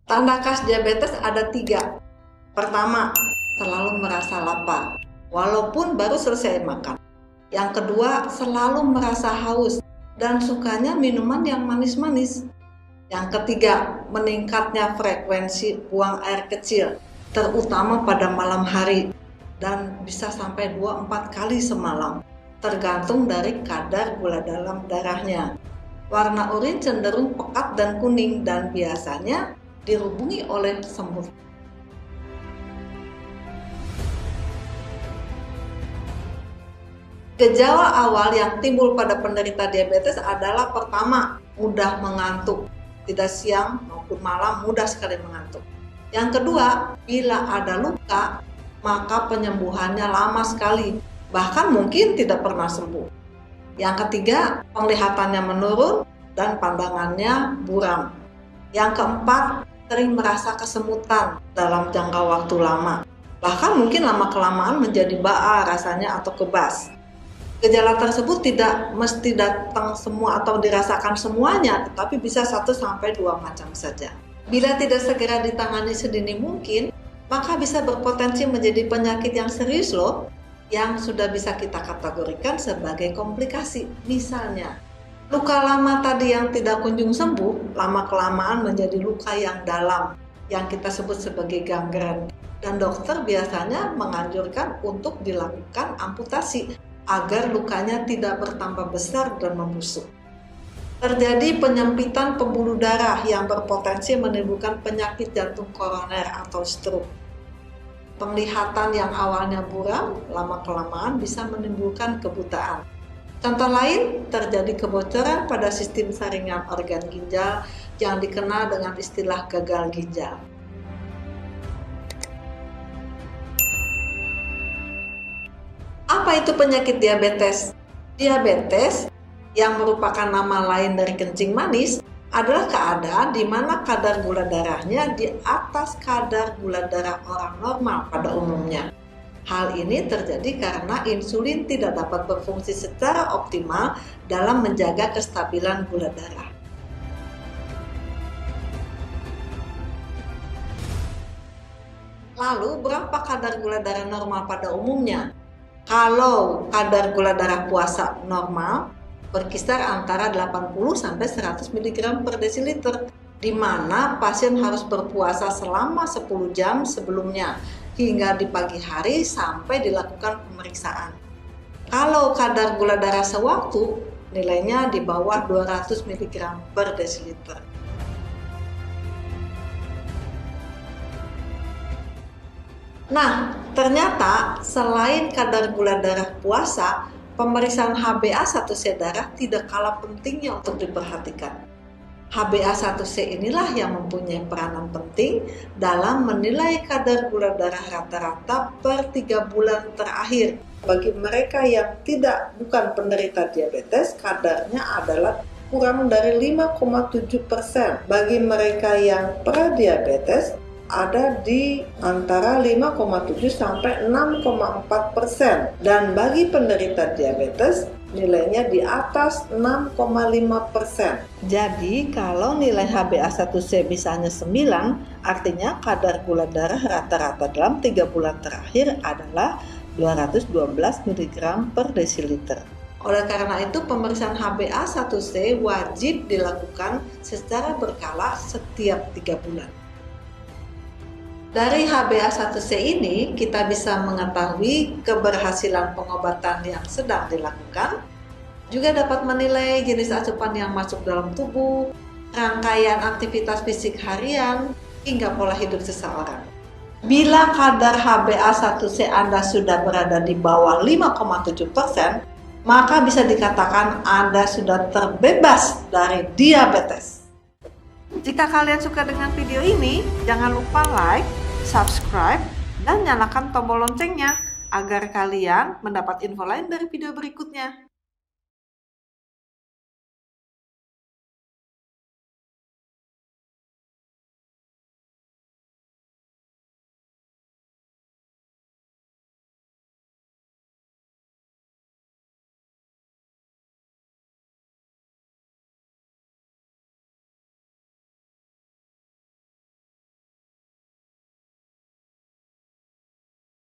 Tanda khas diabetes ada 3. Pertama, selalu merasa lapar, walaupun baru selesai makan. Yang kedua, selalu merasa haus dan sukanya minuman yang manis-manis. Yang ketiga, meningkatnya frekuensi buang air kecil, terutama pada malam hari, dan bisa sampai 2-4 kali semalam, tergantung dari kadar gula dalam darahnya. Warna urin cenderung pekat dan kuning dan biasanya dirubungi oleh semut. Gejala awal yang timbul pada penderita diabetes adalah pertama, mudah mengantuk. Tidak siang maupun malam mudah sekali mengantuk. Yang kedua, bila ada luka, maka penyembuhannya lama sekali, bahkan mungkin tidak pernah sembuh. Yang ketiga, penglihatannya menurun dan pandangannya buram. Yang keempat, sering merasa kesemutan dalam jangka waktu lama. Bahkan mungkin lama-kelamaan menjadi baa rasanya atau kebas. Gejala tersebut tidak mesti datang semua atau dirasakan semuanya, tetapi bisa 1-2 macam saja. Bila tidak segera ditangani sedini mungkin, maka bisa berpotensi menjadi penyakit yang serius loh, yang sudah bisa kita kategorikan sebagai komplikasi. Misalnya, luka lama tadi yang tidak kunjung sembuh, lama-kelamaan menjadi luka yang dalam, yang kita sebut sebagai gangren. Dan dokter biasanya menganjurkan untuk dilakukan amputasi, agar lukanya tidak bertambah besar dan membusuk. Terjadi penyempitan pembuluh darah yang berpotensi menimbulkan penyakit jantung koroner atau stroke. Penglihatan yang awalnya buram, lama-kelamaan bisa menimbulkan kebutaan. Contoh lain, terjadi kebocoran pada sistem saringan organ ginjal yang dikenal dengan istilah gagal ginjal. Apa itu penyakit diabetes? Diabetes, yang merupakan nama lain dari kencing manis, adalah keadaan di mana kadar gula darahnya di atas kadar gula darah orang normal pada umumnya. Hal ini terjadi karena insulin tidak dapat berfungsi secara optimal dalam menjaga kestabilan gula darah. Lalu, berapa kadar gula darah normal pada umumnya? Kalau kadar gula darah puasa normal berkisar antara 80-100 mg per desiliter, di mana pasien harus berpuasa selama 10 jam sebelumnya hingga di pagi hari sampai dilakukan pemeriksaan. Kalau kadar gula darah sewaktu, nilainya di bawah 200 mg per desiliter. Nah, ternyata selain kadar gula darah puasa, pemeriksaan HbA1c darah tidak kalah pentingnya untuk diperhatikan. HbA1c inilah yang mempunyai peranan penting dalam menilai kadar gula darah rata-rata per 3 bulan terakhir. Bagi mereka yang bukan penderita diabetes, kadarnya adalah kurang dari 5,7%. Bagi mereka yang pradiabetes, ada di antara 5,7 sampai 6,4%, dan bagi penderita diabetes nilainya di atas 6,5%. Jadi kalau nilai HbA1c misalnya 9, artinya kadar gula darah rata-rata dalam 3 bulan terakhir adalah 212 mg per desiliter. Oleh karena itu, pemeriksaan HbA1c wajib dilakukan secara berkala setiap 3 bulan. Dari HbA1c ini, kita bisa mengetahui keberhasilan pengobatan yang sedang dilakukan, juga dapat menilai jenis asupan yang masuk dalam tubuh, rangkaian aktivitas fisik harian, hingga pola hidup seseorang. Bila kadar HbA1c Anda sudah berada di bawah 5,7%, maka bisa dikatakan Anda sudah terbebas dari diabetes. Jika kalian suka dengan video ini, jangan lupa like, subscribe, dan nyalakan tombol loncengnya agar kalian mendapat info lain dari video berikutnya.